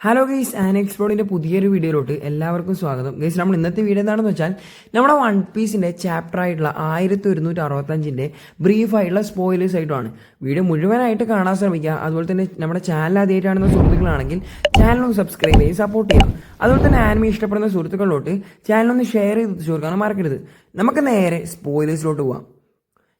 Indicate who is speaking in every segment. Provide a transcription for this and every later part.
Speaker 1: Hello guys, ആനെക്സ്പ്ലോഡിൻ്റെ പുതിയൊരു വീഡിയോയിലോട്ട് എല്ലാവർക്കും സ്വാഗതം. ഗൈസ്, നമ്മൾ ഇന്നത്തെ വീഡിയോ എന്താണെന്ന് വെച്ചാൽ നമ്മുടെ വൺ പീസിൻ്റെ ചാപ്റ്റർ ആയിട്ടുള്ള 1165 ബ്രീഫായിട്ടുള്ള സ്പോയിലേഴ്സ് ആയിട്ടുമാണ്. വീഡിയോ മുഴുവനായിട്ട് കാണാൻ ശ്രമിക്കുക. അതുപോലെ തന്നെ നമ്മുടെ ചാനൽ ആദ്യമായിട്ടാണെന്ന സുഹൃത്തുക്കളാണെങ്കിൽ ചാനൽ സബ്സ്ക്രൈബ് ചെയ്ത് സപ്പോർട്ട് ചെയ്യാം. അതുപോലെ തന്നെ ആനിമി ഇഷ്ടപ്പെടുന്ന സുഹൃത്തുക്കളിലോട്ട് ചാനലൊന്ന് ഷെയർ ചെയ്ത് ചോദിക്കാൻ മറക്കരുത്. നമുക്ക് നേരെ സ്പോയിലേഴ്സിലോട്ട് പോവാം.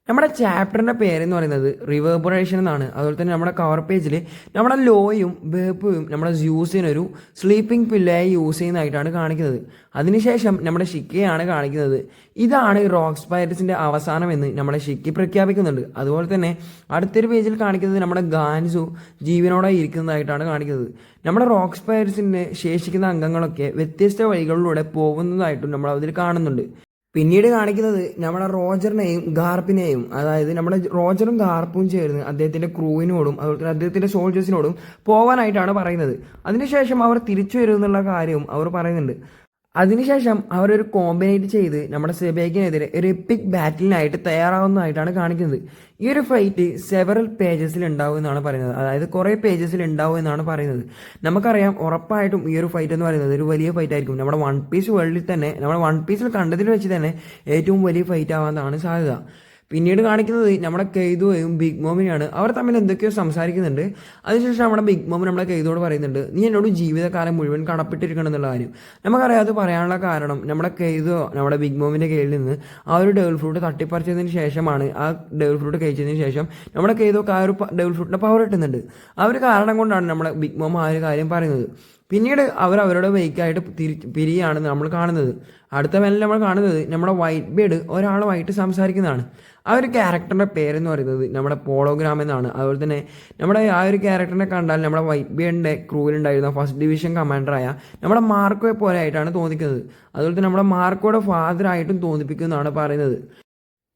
Speaker 1: നമ്മുടെ ചാപ്റ്ററിൻ്റെ പേരെന്ന് പറയുന്നത് റിവേർബറേഷൻ എന്നാണ്. അതുപോലെ തന്നെ നമ്മുടെ കവർ പേജിൽ നമ്മുടെ ലോയും ബേപ്പും നമ്മുടെ ജ്യൂസിനൊരു സ്ലീപ്പിംഗ് പില്ലായി യൂസ് ചെയ്യുന്നതായിട്ടാണ് കാണിക്കുന്നത്. അതിനുശേഷം നമ്മുടെ ഷിക്കയാണ് കാണിക്കുന്നത്. ഇതാണ് റോക്ക് സ്പൈറസിൻ്റെ അവസാനമെന്ന് നമ്മുടെ ഷിക്കി പ്രഖ്യാപിക്കുന്നുണ്ട്. അതുപോലെ തന്നെ അടുത്തൊരു പേജിൽ കാണിക്കുന്നത് നമ്മുടെ ഗാൻസു ജീവനോടെ ഇരിക്കുന്നതായിട്ടാണ് കാണിക്കുന്നത്. നമ്മുടെ റോക്ക് സ്പൈറസിൻ്റെ ശേഷിക്കുന്ന അംഗങ്ങളൊക്കെ വ്യത്യസ്ത വഴികളിലൂടെ പോകുന്നതായിട്ടും നമ്മൾ അതിൽ കാണുന്നുണ്ട്. പിന്നീട് കാണിക്കുന്നത് നമ്മുടെ റോജറിനെയും ഗാർപ്പിനെയും, അതായത് നമ്മുടെ റോജറും ഗാർപ്പും ചേർന്ന് അദ്ദേഹത്തിന്റെ ക്രൂവിനോടും അതുപോലെ തന്നെ അദ്ദേഹത്തിന്റെ സോൾജേഴ്സിനോടും പോകാനായിട്ടാണ് പറയുന്നത്. അതിനുശേഷം അവർ തിരിച്ചു വരുമെന്നുള്ള കാര്യവും അവർ പറയുന്നുണ്ട്. അതിനുശേഷം അവരൊരു കോമ്പിനേറ്റ് ചെയ്ത് നമ്മുടെ സെബേക്കിനെതിരെ ഒരു എപ്പിക് ബാറ്റിലിനായിട്ട് തയ്യാറാവുന്നതായിട്ടാണ് കാണിക്കുന്നത്. ഈ ഒരു ഫൈറ്റ് സെവറൽ പേജസിൽ ഉണ്ടാവും എന്നാണ് പറയുന്നത്. അതായത് കുറേ പേജസിൽ ഉണ്ടാവും എന്നാണ് പറയുന്നത്. നമുക്കറിയാം ഉറപ്പായിട്ടും ഈ ഒരു ഫൈറ്റ് എന്ന് പറയുന്നത് ഒരു വലിയ ഫൈറ്റ് ആയിരിക്കും. നമ്മുടെ വൺ പീസ് വേൾഡിൽ തന്നെ, നമ്മുടെ വൺ പീസിൽ കണ്ടതിൽ വെച്ച് തന്നെ ഏറ്റവും വലിയ ഫൈറ്റ് ആവാനാണ് സാധ്യത. പിന്നീട് കാണിക്കുന്നത് നമ്മുടെ കെയ്തുവും ബിഗ് മോമിനെയാണ്. അവർ തമ്മിൽ എന്തൊക്കെയോ സംസാരിക്കുന്നുണ്ട്. അതിനുശേഷം നമ്മുടെ ബിഗ് മോം നമ്മുടെ കെയ്തോട് പറയുന്നുണ്ട്, നീ എന്നോട് ജീവിതകാലം മുഴുവൻ കടപ്പെട്ടിരിക്കണം എന്നുള്ള കാര്യം. നമുക്കറിയാം അത് പറയാനുള്ള കാരണം നമ്മുടെ കെയ്തോ നമ്മുടെ ബിഗ് മോമിൻ്റെ കയ്യിൽ നിന്ന് ആ ഒരു ഡെവിൾ ഫ്രൂട്ട് തട്ടിപ്പറിച്ചതിന് ശേഷമാണ്. ആ ഡെവിൾ ഫ്രൂട്ട് കഴിച്ചതിന് ശേഷം നമ്മുടെ കെയ്തോക്ക് ആ ഒരു ഡെവിൾ ഫ്രൂട്ടിൻ്റെ പവർ കിട്ടുന്നുണ്ട്. ആ ഒരു കാരണം കൊണ്ടാണ് നമ്മുടെ ബിഗ് മോം ആ ഒരു കാര്യം പറയുന്നത്. പിന്നീട് അവരുടെ വെയ്ക്കായിട്ട് പിരിയാണ് നമ്മൾ കാണുന്നത്. അടുത്ത വേനൽ നമ്മൾ കാണുന്നത് നമ്മുടെ വൈറ്റ് ബേർഡ് ഒരാളുമായിട്ട് സംസാരിക്കുന്നതാണ്. ആ ഒരു ക്യാരക്ടറിൻ്റെ പേരെന്ന് പറയുന്നത് നമ്മുടെ പോളോഗ്രാം എന്നാണ്. അതുപോലെ തന്നെ നമ്മുടെ ആ ഒരു ക്യാരക്ടറിനെ കണ്ടാൽ നമ്മുടെ വൈറ്റ് ബേർഡിൻ്റെ ക്രൂവിലുണ്ടായിരുന്ന ഫസ്റ്റ് ഡിവിഷൻ കമാൻഡറായ നമ്മുടെ മാർക്കോയെ പോലെ ആയിട്ടാണ് തോന്നിക്കുന്നത്. അതുപോലെ തന്നെ നമ്മുടെ മാർക്കോയുടെ ഫാദറായിട്ടും തോന്നിപ്പിക്കുന്നതാണ് പറയുന്നത്.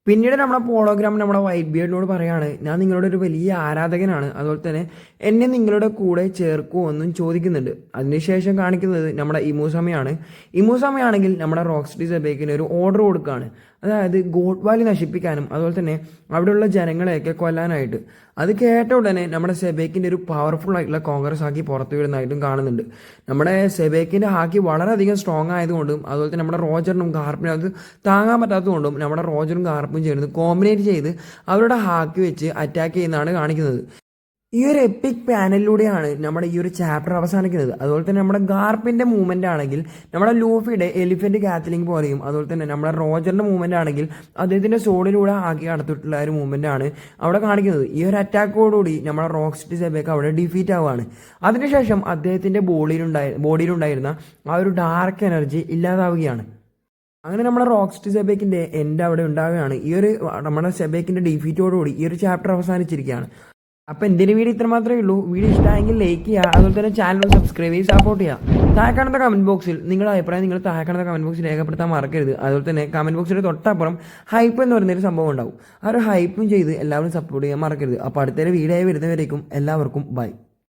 Speaker 1: പിന്നീട് നമ്മുടെ പോളോഗ്രാം നമ്മുടെ വൈറ്റ് ബിയർഡിനോട് പറയാണ്, ഞാൻ നിങ്ങളുടെ ഒരു വലിയ ആരാധകനാണ്, അതുപോലെ തന്നെ എന്നെ നിങ്ങളുടെ കൂടെ ചേർക്കുമോ എന്നും ചോദിക്കുന്നുണ്ട്. അതിനുശേഷം കാണിക്കുന്നത് നമ്മുടെ ഇമൂസമയാണ്. ഇമൂസമയാണെങ്കിൽ നമ്മുടെ റോക്സ്റ്റി സെബേക്കിന് ഒരു ഓർഡർ കൊടുക്കുകയാണ്. അതായത് ഗോഡ് വാലി നശിപ്പിക്കാനും അതുപോലെ തന്നെ അവിടെയുള്ള ജനങ്ങളെയൊക്കെ കൊല്ലാനായിട്ട്. അത് കേട്ട ഉടനെ നമ്മുടെ സെബേക്കിൻ്റെ ഒരു പവർഫുൾ ആയിട്ടുള്ള കോൺഗ്രസ് ആക്കി പുറത്തു വിടുന്നതായിട്ടും കാണുന്നുണ്ട്. നമ്മുടെ സെബേക്കിൻ്റെ ഹാക്കി വളരെയധികം സ്ട്രോങ് ആയതുകൊണ്ടും അതുപോലെ തന്നെ നമ്മുടെ റോജറിനും ഗാർപ്പിനും അത് താങ്ങാൻ പറ്റാത്തതുകൊണ്ടും നമ്മുടെ റോജറും ഗാർപ്പും ചേർന്ന് കോമ്പിനേറ്റ് ചെയ്ത് അവരുടെ ഹാക്കി വെച്ച് അറ്റാക്ക് ചെയ്യുന്നതാണ് കാണിക്കുന്നത്. ഈ ഒരു എപ്പിക് പാനലിലൂടെയാണ് നമ്മുടെ ഈ ഒരു ചാപ്റ്റർ അവസാനിക്കുന്നത്. അതുപോലെ തന്നെ നമ്മുടെ ഗാർപ്പിൻ്റെ മൂവ്മെൻ്റ് ആണെങ്കിൽ നമ്മുടെ ലൂഫിയുടെ എലിഫൻറ്റ് കാത്തലിംഗ് പോലെയും, അതുപോലെ തന്നെ നമ്മുടെ റോജറിൻ്റെ മൂവ്മെൻ്റ് ആണെങ്കിൽ അദ്ദേഹത്തിൻ്റെ സോഡിലൂടെ ആക്കി നടത്തിയിട്ടുള്ള ഒരു മൂവ്മെൻ്റ് ആണ് അവിടെ കാണിക്കുന്നത്. ഈ ഒരു അറ്റാക്കോടുകൂടി നമ്മുടെ റോക്സിറ്റി സെബേക്ക് അവിടെ ഡിഫീറ്റ് ആവുകയാണ്. അതിനുശേഷം അദ്ദേഹത്തിൻ്റെ ബോഡിയിലുണ്ടായിരുന്ന ആ ഒരു ഡാർക്ക് എനർജി ഇല്ലാതാവുകയാണ്. അങ്ങനെ നമ്മുടെ റോക്സിറ്റി സെബേക്കിൻ്റെ എൻഡ് അവിടെ ഉണ്ടാവുകയാണ്. ഈ ഒരു നമ്മുടെ സെബേക്കിൻ്റെ ഡിഫീറ്റോടുകൂടി ഈ ഒരു ചാപ്റ്റർ അവസാനിച്ചിരിക്കുകയാണ്. അപ്പോൾ എൻ്റെ വീഡിയോ ഇത്ര മാത്രമേ ഉള്ളൂ. വീഡിയോ ഇഷ്ടമായെങ്കിൽ ലൈക്ക് ചെയ്യുക, അതുപോലെ തന്നെ ചാനൽ സബ്സ്ക്രൈബ് ചെയ്ത് സപ്പോർട്ട് ചെയ്യുക. താഴെ കാണുന്ന കമൻറ്റ് ബോക്സിൽ നിങ്ങളുടെ അഭിപ്രായം നിങ്ങൾ താഴെ കാണുന്ന കമൻറ്റ് ബോക്സിൽ രേഖപ്പെടുത്താൻ മറക്കരുത്. അതുപോലെ തന്നെ കമൻറ്റ് ബോക്സിൻ്റെ തൊട്ടപ്പുറം ഹൈപ്പ് എന്ന് പറയുന്നൊരു സംഭവം ഉണ്ടാവും. ആ ഒരു ഹൈപ്പും ചെയ്ത് എല്ലാവരും സപ്പോർട്ട് ചെയ്യാൻ മറക്കരുത്. അപ്പോൾ അടുത്തൊരു വീഡിയോ ആയി വരുന്നവരേക്കും എല്ലാവർക്കും ബൈ.